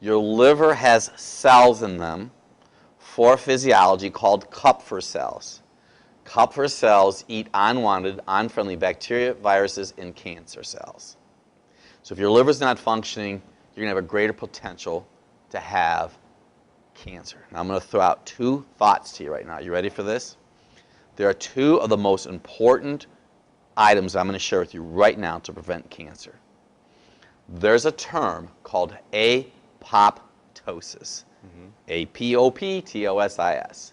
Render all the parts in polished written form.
Your liver has cells in them for physiology called Kupffer cells. Kupffer cells eat unwanted, unfriendly bacteria, viruses, and cancer cells. So if your liver's not functioning, you're going to have a greater potential to have cancer. Now I'm going to throw out two thoughts to you right now. You ready for this? There are two of the most important items I'm going to share with you right now to prevent cancer. There's a term called apoptosis. A-P-O-P-T-O-S-I-S.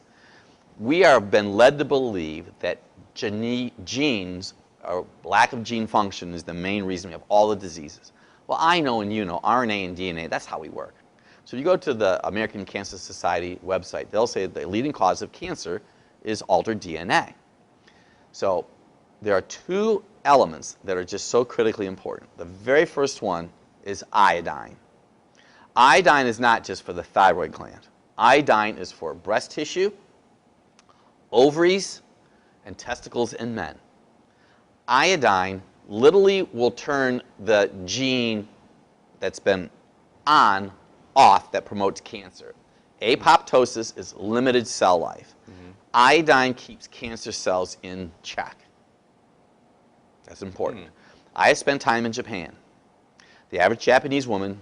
We have been led to believe that genes, or lack of gene function, is the main reason we have all the diseases. Well, I know and you know RNA and DNA, that's how we work. So if you go to the American Cancer Society website, they'll say the leading cause of cancer is altered DNA. So there are two elements that are just so critically important. The very first one is iodine. Iodine is not just for the thyroid gland. Iodine is for breast tissue, ovaries, and testicles in men. Iodine literally will turn the gene that's been on off that promotes cancer. Apoptosis is limited cell life. Iodine keeps cancer cells in check. That's important. I have spent time in Japan. The average Japanese woman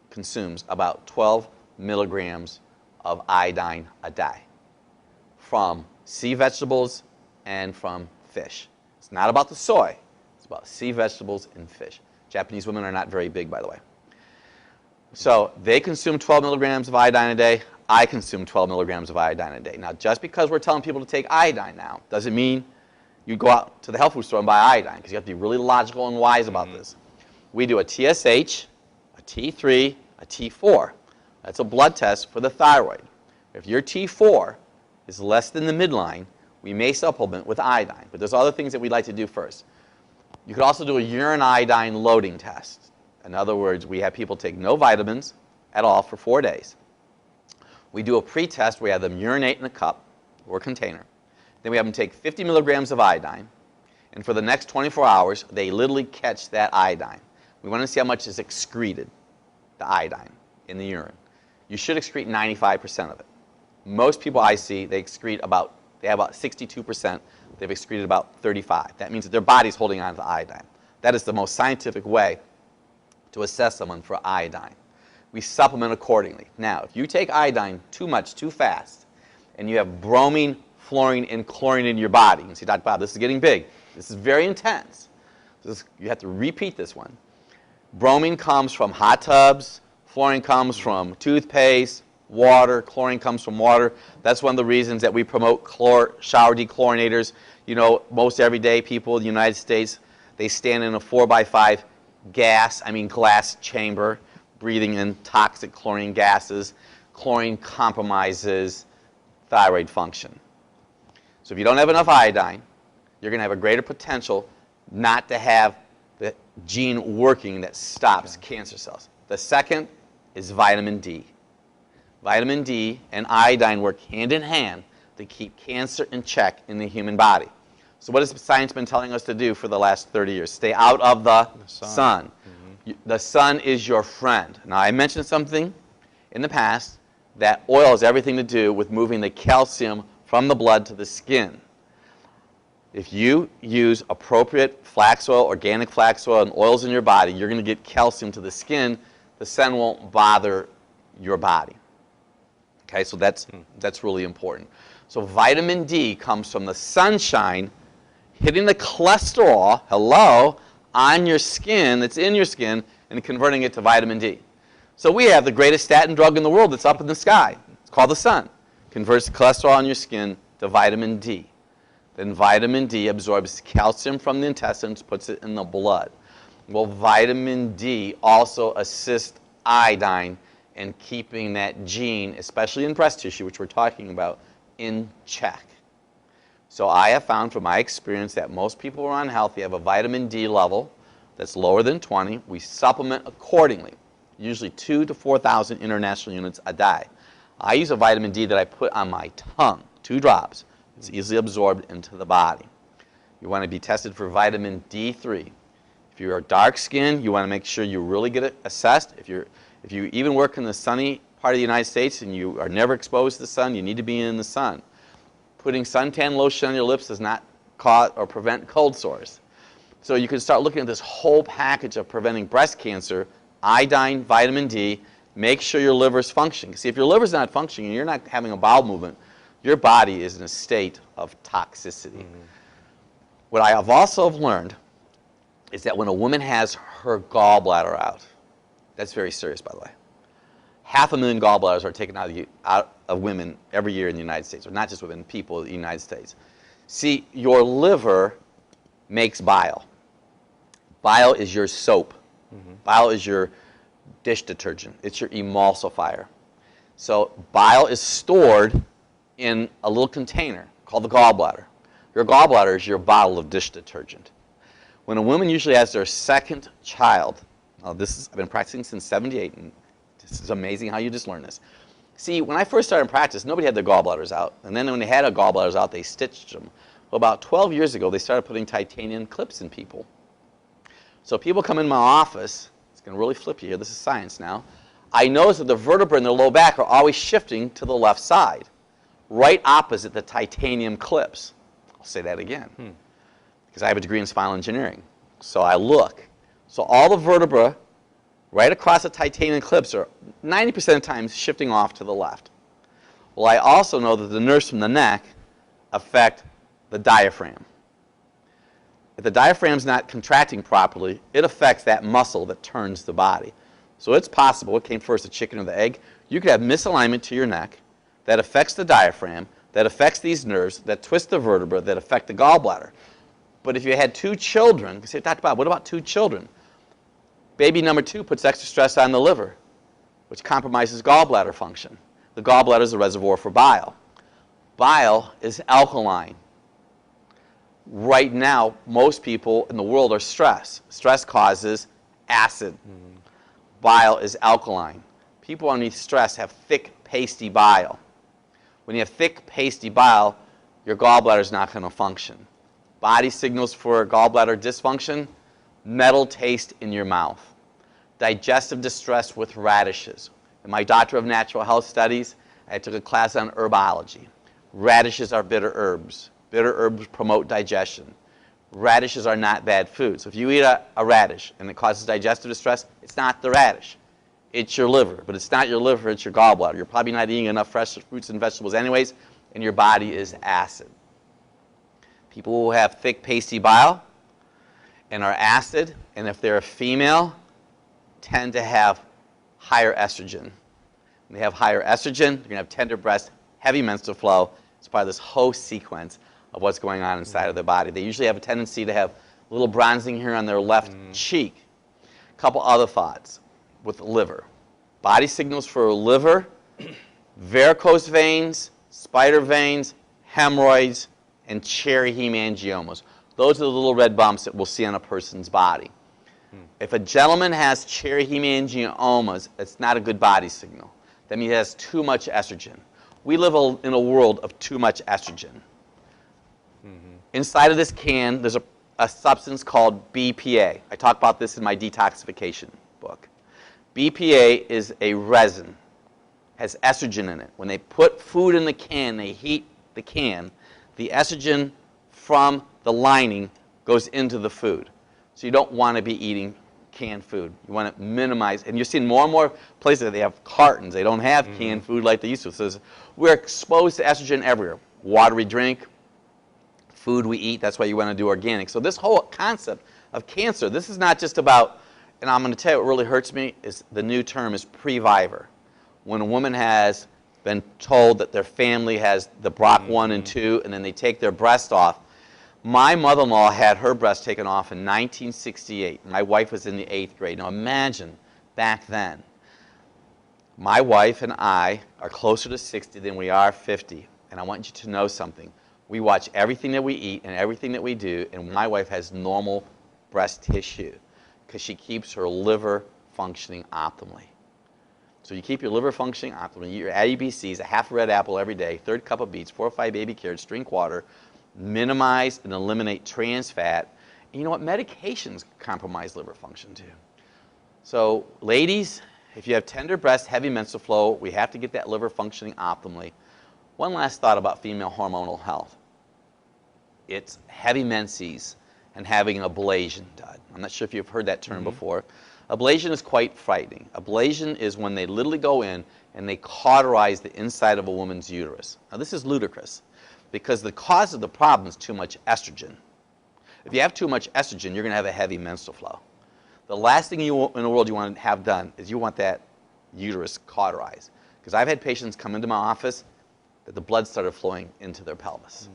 consumes about 12 milligrams of iodine a day from sea vegetables and from fish. It's not about the soy. It's about sea vegetables and fish. Japanese women are not very big, by the way. So they consume 12 milligrams of iodine a day. I consume 12 milligrams of iodine a day. Now, just because we're telling people to take iodine now doesn't mean you go out to the health food store and buy iodine, because you have to be really logical and wise about this. We do a TSH, a T3, a T4. That's a blood test for the thyroid. If your T4 is less than the midline, we may supplement with iodine. But there's other things that we'd like to do first. You could also do a urine iodine loading test. In other words, we have people take no vitamins at all for 4 days. We do a pre-test where we have them urinate in a cup or container. Then we have them take 50 milligrams of iodine. And for the next 24 hours, they literally catch that iodine. We want to see how much is excreted, the iodine, in the urine. You should excrete 95% of it. Most people I see, they have about 62%. They've excreted about 35. That means that their body's holding on to the iodine. That is the most scientific way to assess someone for iodine. We supplement accordingly. Now, if you take iodine too much, too fast, and you have bromine, fluorine, and chlorine in your body, you see, Dr. Bob, this is getting big. This is very intense. You have to repeat this one. Bromine comes from hot tubs. Fluorine comes from toothpaste, water. Chlorine comes from water. That's one of the reasons that we promote shower dechlorinators. You know, most everyday people in the United States, they stand in a 4x5 glass chamber, breathing in toxic chlorine gases. Chlorine compromises thyroid function. So if you don't have enough iodine, you're going to have a greater potential not to have the gene working that stops cancer cells. The second is vitamin D. Vitamin D and iodine work hand in hand to keep cancer in check in the human body. So what has science been telling us to do for the last 30 years? Stay out of the sun. The sun is your friend. Now, I mentioned something in the past that oil has everything to do with moving the calcium from the blood to the skin. If you use appropriate flax oil, organic flax oil, and oils in your body, you're going to get calcium to the skin. The sun won't bother your body. Okay, so that's really important. So vitamin D comes from the sunshine hitting the cholesterol, on your skin, that's in your skin, and converting it to vitamin D. So we have the greatest statin drug in the world that's up in the sky. It's called the sun. Converts the cholesterol on your skin to vitamin D. Then vitamin D absorbs calcium from the intestines, puts it in the blood. Well, vitamin D also assists iodine in keeping that gene, especially in breast tissue, which we're talking about, in check. So I have found from my experience that most people who are unhealthy have a vitamin D level that's lower than 20. We supplement accordingly, usually 2,000 to 4,000 international units a day. I use a vitamin D that I put on my tongue, 2 drops. It's easily absorbed into the body. You want to be tested for vitamin D3. If you're dark skinned, you want to make sure you really get it assessed. If If you even work in the sunny part of the United States and you are never exposed to the sun, you need to be in the sun. Putting suntan lotion on your lips does not cause or prevent cold sores. So you can start looking at this whole package of preventing breast cancer, iodine, vitamin D, make sure your liver's functioning. See, if your liver's not functioning and you're not having a bowel movement, your body is in a state of toxicity. What I have also learned is that when a woman has her gallbladder out, that's very serious, by the way. 500,000 gallbladders are taken out of women every year in the United States, or not just women, people in the United States. See, your liver makes bile. Bile is your soap. Bile is your dish detergent. It's your emulsifier. So bile is stored in a little container called the gallbladder. Your gallbladder is your bottle of dish detergent. When a woman usually has their second child, I've been practicing since '78, and this is amazing how you just learn this. See, when I first started in practice, nobody had their gallbladders out. And then when they had their gallbladders out, they stitched them. Well, about 12 years ago, they started putting titanium clips in people. So people come in my office, it's going to really flip you here, this is science now. I notice that the vertebrae in their low back are always shifting to the left side, right opposite the titanium clips. I'll say that again, because I have a degree in spinal engineering. So I look. So all the vertebrae right across the titanium clips are 90% of the time shifting off to the left. Well, I also know that the nerves from the neck affect the diaphragm. If the diaphragm's not contracting properly, it affects that muscle that turns the body. So it's possible, what came first, the chicken or the egg? You could have misalignment to your neck that affects the diaphragm, that affects these nerves, that twist the vertebra, that affect the gallbladder. But if you had 2 children, you say, Dr. Bob, what about 2 children? Baby number 2 puts extra stress on the liver, which compromises gallbladder function. The gallbladder is a reservoir for bile. Bile is alkaline. Right now, most people in the world are stressed. Stress causes acid. Bile is alkaline. People underneath stress have thick, pasty bile. When you have thick, pasty bile, your gallbladder is not going to function. Body signals for gallbladder dysfunction: metal taste in your mouth, digestive distress with radishes. In my Doctor of Natural Health Studies, I took a class on herbology. Radishes are bitter herbs. Bitter herbs promote digestion. Radishes are not bad food. So if you eat a radish and it causes digestive distress, it's not the radish. It's your liver. But it's not your liver, it's your gallbladder. You're probably not eating enough fresh fruits and vegetables anyways, and your body is acid. People who have thick, pasty bile and are acid, and if they're a female, tend to have higher estrogen. When they have higher estrogen, you're going to have tender breasts, heavy menstrual flow. It's part of this whole sequence of what's going on inside of their body. They usually have a tendency to have a little bronzing here on their left cheek. A couple other thoughts with the liver. Body signals for liver, varicose veins, spider veins, hemorrhoids, and cherry hemangiomas. Those are the little red bumps that we'll see on a person's body. If a gentleman has cherry hemangiomas, it's not a good body signal. That means he has too much estrogen. We live in a world of too much estrogen. Inside of this can, there's a substance called BPA. I talk about this in my detoxification book. BPA is a resin, has estrogen in it. When they put food in the can, they heat the can, the estrogen from the lining goes into the food. So you don't want to be eating canned food. You want to minimize, and you're seeing more and more places that they have cartons. They don't have canned food like they used to. So we're exposed to estrogen everywhere. Water we drink, food we eat, that's why you want to do organic. So this whole concept of cancer, this is not just about, and I'm going to tell you what really hurts me, is the new term is previvor. When a woman has been told that their family has the BRCA1 and 2, and then they take their breast off. My mother-in-law had her breast taken off in 1968. My wife was in the 8th grade. Now imagine back then. My wife and I are closer to 60 than we are 50. And I want you to know something. We watch everything that we eat and everything that we do, and my wife has normal breast tissue because she keeps her liver functioning optimally. So you keep your liver functioning optimally, you eat your ABCs, a half a red apple every day, 1/3 cup of beets, 4 or 5 baby carrots, drink water, minimize and eliminate trans fat. And you know what? Medications compromise liver function too. So ladies, If you have tender breast, heavy menstrual flow, we have to get that liver functioning optimally. One last thought about female hormonal health. It's heavy menses and having an ablation done. I'm not sure if you've heard that term before. Ablation is quite frightening. Ablation is when they literally go in and they cauterize the inside of a woman's uterus. Now this is ludicrous because the cause of the problem is too much estrogen. If you have too much estrogen, you're going to have a heavy menstrual flow. The last thing in the world you want to have done is you want that uterus cauterized. Because I've had patients come into my office that the blood started flowing into their pelvis.